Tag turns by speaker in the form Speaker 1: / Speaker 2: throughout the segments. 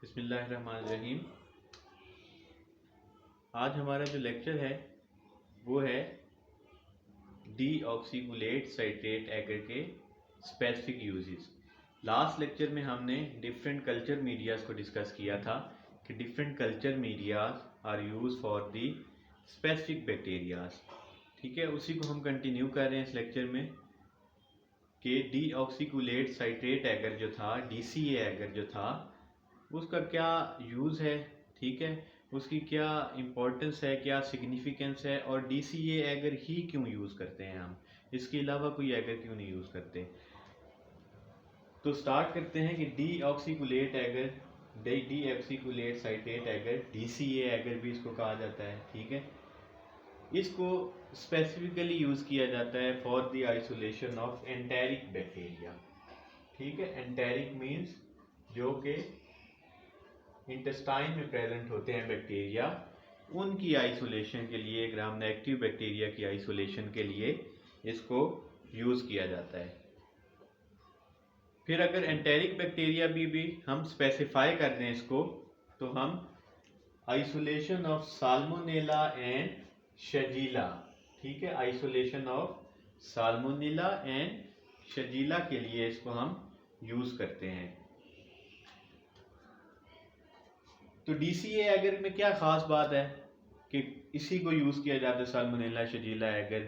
Speaker 1: बिस्मिल्लाहिर्रहमानिर्रहीम। आज हमारा जो लेक्चर है वो है डीऑक्सीकुलेट साइट्रेट एगर के स्पेसिफिक यूजेस। लास्ट लेक्चर में हमने डिफरेंट कल्चर मीडियाज़ को डिस्कस किया था कि different culture medias are use for the specific bacterias. ठीक है, उसी को हम कंटिन्यू कर रहे हैं इस लेक्चर में कि डीऑक्सीकुलेट साइट्रेट एगर जो था, DCA एगर जो था, उसका क्या यूज़ है। ठीक है, उसकी क्या इम्पोर्टेंस है, क्या सिग्निफिकेंस है, और DCA एगर ही क्यों यूज़ करते हैं हम, इसके अलावा कोई एगर क्यों नहीं यूज़ करते। तो स्टार्ट करते हैं कि deoxycholate agar, deoxycholate citrate agar, DCA agar भी इसको कहा जाता है। ठीक है, इसको स्पेसिफिकली यूज़ किया जाता है for the isolation of enteric bacteria. ठीक है, एंटेरिक मीन्स जो कि इंटेस्टाइन में प्रेजेंट होते हैं बैक्टीरिया, उनकी आइसोलेशन के लिए, ग्राम नेगेटिव बैक्टीरिया की आइसोलेशन के लिए इसको यूज़ किया जाता है। फिर अगर एंटेरिक बैक्टीरिया भी हम स्पेसिफाई कर दें इसको, तो हम आइसोलेशन ऑफ साल्मोनेला एंड शजीला, ठीक है, आइसोलेशन ऑफ साल्मोनेला एंड शजीला के लिए इसको हम यूज़ करते हैं। तो DCA एगर में क्या ख़ास बात है कि इसी को यूज़ किया जाता है साल्मोनेला शजीला एगर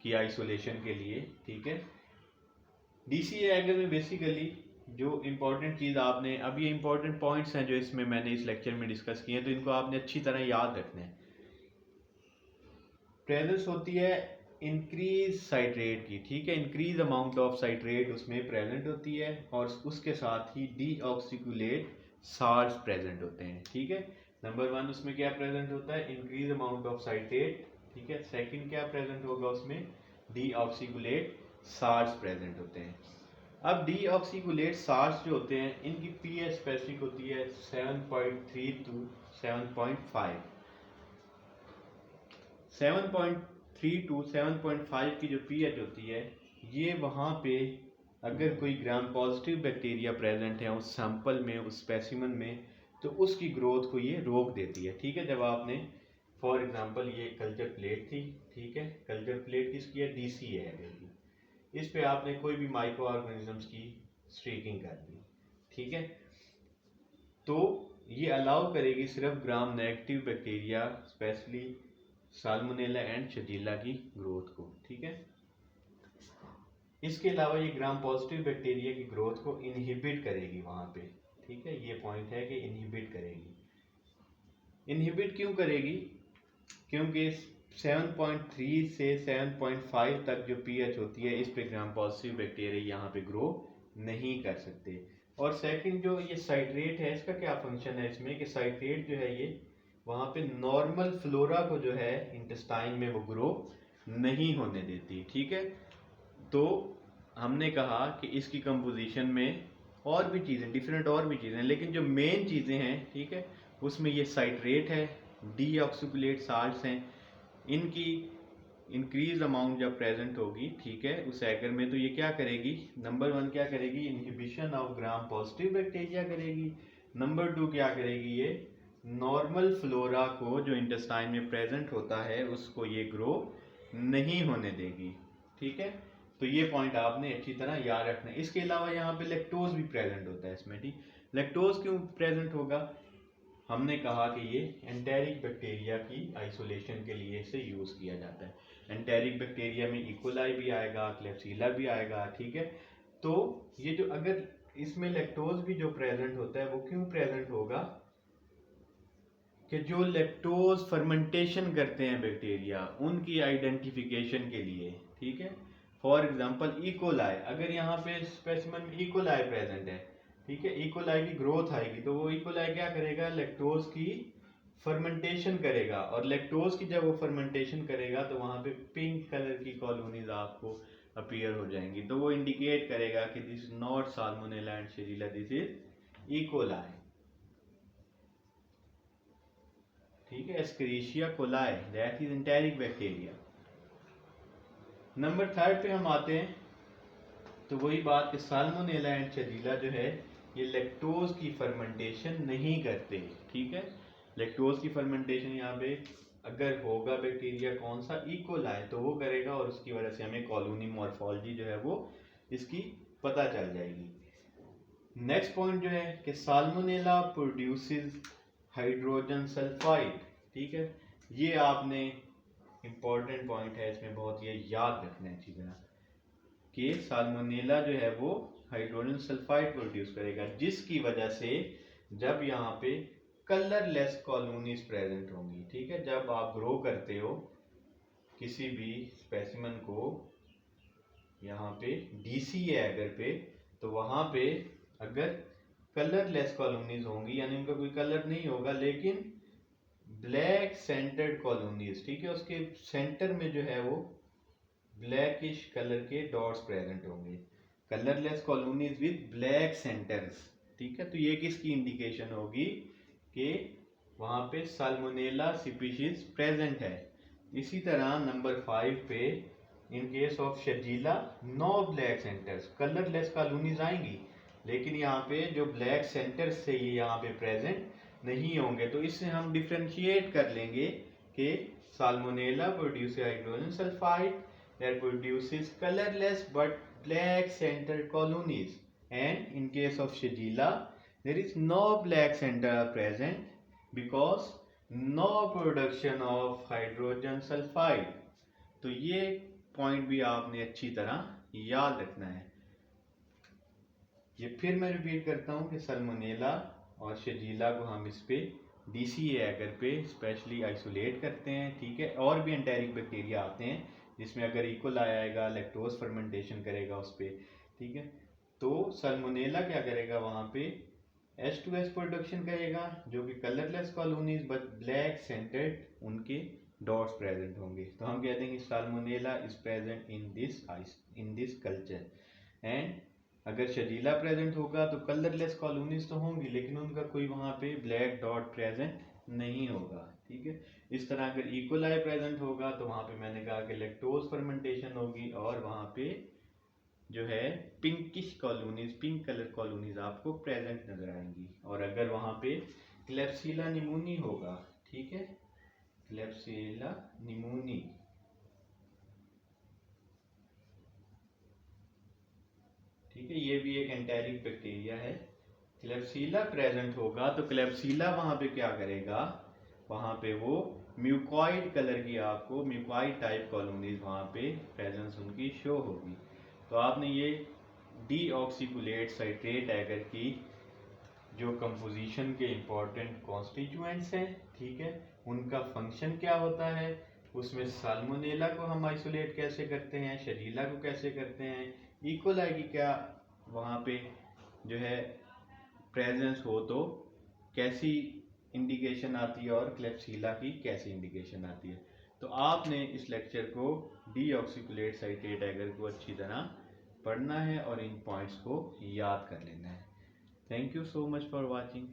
Speaker 1: की आइसोलेशन के लिए। ठीक है, DCA एगर में बेसिकली जो इम्पोर्टेंट चीज़ आपने, अब ये इम्पोर्टेंट पॉइंट्स हैं जो इसमें मैंने इस लेक्चर में डिस्कस किए हैं, तो इनको आपने अच्छी तरह याद रखना है। प्रेजेंस होती है इंक्रीज साइट्रेट की, ठीक है, इंक्रीज अमाउंट ऑफ साइट्रेट उसमें प्रेजेंट होती है, और उसके साथ ही डीऑक्सीकुलेट साल्ट्स प्रेजेंट होते हैं। ठीक है, नंबर 1 उसमें क्या प्रेजेंट होता है, इंक्रीज अमाउंट ऑफ साइट्रेट। ठीक है, सेकंड क्या प्रेजेंट होगा उसमें, डीऑक्सीकुलेट साल्ट्स प्रेजेंट होते हैं। अब डीऑक्सीकुलेट साल्ट्स जो होते हैं, इनकी pH स्पेसिफिक होती है 7.3 टू 7.5। 7.3 टू 7.5 की जो pH होती है, ये वहाँ पे अगर कोई ग्राम पॉजिटिव बैक्टीरिया प्रेजेंट है उस सैंपल में, उस स्पेसिमन में, तो उसकी ग्रोथ को ये रोक देती है। ठीक है, जब आपने फॉर एग्जांपल ये कल्चर प्लेट थी, ठीक है, कल्चर प्लेट किसकी है, DCA एगर की, इस पे आपने कोई भी माइक्रो ऑर्गेनिजम्स की स्ट्रीकिंग कर दी। ठीक है, तो ये अलाउ करेगी सिर्फ gram negative bacteria, specially salmonella and shigella की ग्रोथ को। ठीक है, इसके अलावा ये ग्राम पॉजिटिव बैक्टीरिया की ग्रोथ को इनहिबिट करेगी वहाँ पे। ठीक है, ये पॉइंट है कि इनहिबिट करेगी। इनहिबिट क्यों करेगी, क्योंकि 7.3 से 7.5 तक जो pH होती है, इस पे ग्राम पॉजिटिव बैक्टीरिया यहाँ पे ग्रो नहीं कर सकते। और सेकंड जो ये साइट्रेट है, इसका क्या फंक्शन है इसमें, कि साइट्रेट जो है ये वहाँ पे नॉर्मल फ्लोरा को जो है इंटेस्टाइन में वो ग्रो नहीं होने देती। ठीक है, तो हमने कहा कि इसकी कंपोजिशन में और भी चीज़ें, डिफरेंट और भी चीज़ें, लेकिन जो मेन चीज़ें हैं, ठीक है, उसमें ये साइट्रेट है, डीऑक्सीकुलेट साल्ट्स हैं, इनकी इंक्रीज अमाउंट जब प्रेजेंट होगी, ठीक है, उस एगर में, तो ये क्या करेगी, नंबर 1 क्या करेगी, inhibition of gram positive bacteria करेगी। नंबर 2 क्या करेगी, ये नॉर्मल फ्लोरा को जो इंटेस्टाइन में प्रेजेंट होता है उसको ये ग्रो नहीं होने देगी। ठीक है, तो ये पॉइंट आपने अच्छी तरह याद रखना है। इसके अलावा यहाँ पे लैक्टोज भी प्रेजेंट होता है इसमें। ठीक, लैक्टोज क्यों प्रेजेंट होगा, हमने कहा कि ये एंटेरिक बैक्टीरिया की आइसोलेशन के लिए इसे यूज़ किया जाता है। एंटेरिक बैक्टीरिया में इकोलाई भी आएगा, क्लेप्सिला भी आएगा। ठीक है, तो ये जो अगर इसमें लैक्टोज भी जो प्रेजेंट होता है, वो क्यों प्रेजेंट होगा, कि जो लैक्टोज फर्मेंटेशन करते हैं बैक्टीरिया, उनकी आइडेंटिफिकेशन के लिए। ठीक है, फॉर एग्जांपल इकोलाई, अगर यहाँ पे स्पेसिमेन में इकोलाई प्रेजेंट है, ठीक है, इकोलाई की ग्रोथ आएगी, तो वो इकोलाई क्या करेगा, लैक्टोज की फर्मेंटेशन करेगा, और लैक्टोज की जब वो फर्मेंटेशन करेगा तो वहाँ पे पिंक कलर की कॉलोनीज आपको अपीयर हो जाएंगी, तो वो इंडिकेट करेगा कि this is not salmonella and shigella, this is E coli. ठीक है, Escherichia coli, that is enteric bacteria. Number 3 पे हम आते हैं, तो वही बात कि साल्मोनेला एंड शेरिला जो है ये लैक्टोज की फर्मेंटेशन नहीं करते, ठीक है। लैक्टोज की फर्मेंटेशन यहाँ पे अगर होगा बैक्टीरिया कौन सा, इकोलाई, तो वो करेगा और उसकी वजह से हमें कॉलोनी मॉर्फोलॉजी जो है वो इसकी पता चल जाएगी। नेक्स्ट पॉइंट जो है कि साल्मोनेला प्रोड्यूसेस हाइड्रोजन सल्फाइड, ठीक है। ये आपने इंपॉर्टेंट पॉइंट है, इसमें बहुत ये याद रखना है अच्छी तरह कि साल्मोनेला जो है वो हाइड्रोजन सल्फाइड प्रोड्यूस करेगा, जिसकी वजह से जब यहाँ पे कलरलेस कॉलोनीज प्रेजेंट होंगी, ठीक है। जब आप ग्रो करते हो किसी भी स्पेसिमन को, यहाँ पे डीसी है अगर पे, तो वहाँ पे अगर कलरलेस कॉलोनीज होंगी यानी उनका कोई कलर नहीं होगा लेकिन ब्लैक सेंटर्ड कॉलोनीज, ठीक है, उसके सेंटर में जो है वो ब्लैकिश कलर के डॉट्स प्रेजेंट होंगे, colourless colonies with black centres, ठीक है। तो ये किसकी इंडिकेशन होगी कि वहां पे साल्मोनेला स्पीशीज प्रेजेंट है। इसी तरह नंबर 5 पे in case of shigella no black centres, colourless colonies आएंगी लेकिन यहाँ पे जो ब्लैक सेंटर्स से ये यहाँ पे प्रेजेंट नहीं होंगे। तो इससे हम डिफ्रेंशिएट कर लेंगे कि salmonella produce hydrogen sulphide that produces colorless but black centered colonies, and in case of Shigella there is no black center present because no production of hydrogen sulfide। तो ये पॉइंट भी आपने अच्छी तरह याद रखना है। ये फिर मैं रिपीट करता हूँ कि साल्मोनेला और शिजीला को हम इस पे डीसीए एगर पे स्पेशली आइसोलेट करते हैं, ठीक है। और भी एंटेरिक बैक्टीरिया आते हैं जिसमें अगर इकोलाई आएगा लैक्टोज फर्मेंटेशन करेगा उस पर, ठीक है। तो साल्मोनेला क्या करेगा, वहाँ पे H2S प्रोडक्शन करेगा जो कि colourless colonies but black centred उनके डॉट्स प्रेजेंट होंगे। तो हम कहते हैं कि salmonella is present in this culture. And अगर शजीला प्रेजेंट होगा तो कलरलेस कॉलोनीज तो होंगी लेकिन उनका कोई वहाँ पे ब्लैक डॉट प्रेजेंट नहीं होगा, ठीक है। इस तरह अगर इकोलाई प्रेजेंट होगा तो वहाँ पे मैंने कहा कि लैक्टोज फर्मेंटेशन होगी और वहाँ पे जो है pinkish colonies, pink colour colonies आपको प्रेजेंट नजर आएंगी। और अगर वहाँ पे क्लेप्सिला निमोनी होगा, ठीक है, क्लेप्सिला निमोनी, ठीक है, ये भी एक एंटेरिक बैक्टीरिया है। क्लेप्सिला प्रेजेंट होगा तो क्लेप्सिला वहां पे क्या करेगा, वहां पे वो म्यूकॉइड कलर की आपको म्यूकॉइड टाइप कॉलोनीज वहां पे प्रेजेंस उनकी शो होगी। तो आपने ये डीऑक्सीकुलेट साइट्रेट एगर की जो कंपोजिशन के इंपॉर्टेंट कॉन्स्टिट्यूएंट्स हैं, ठीक है, उनका फंक्शन क्या होता है, उसमें साल्मोनेला को हम आइसोलेट कैसे करते हैं, शजीला को कैसे करते हैं, इकोलाई की क्या वहाँ पे जो है प्रेजेंस हो तो कैसी इंडिकेशन आती है और क्लेप्सिला की कैसी इंडिकेशन आती है। तो आपने इस लेक्चर को डीऑक्सीकुलेट साइट्रेट एगर को अच्छी तरह पढ़ना है और इन पॉइंट्स को याद कर लेना है। Thank you so much for watching.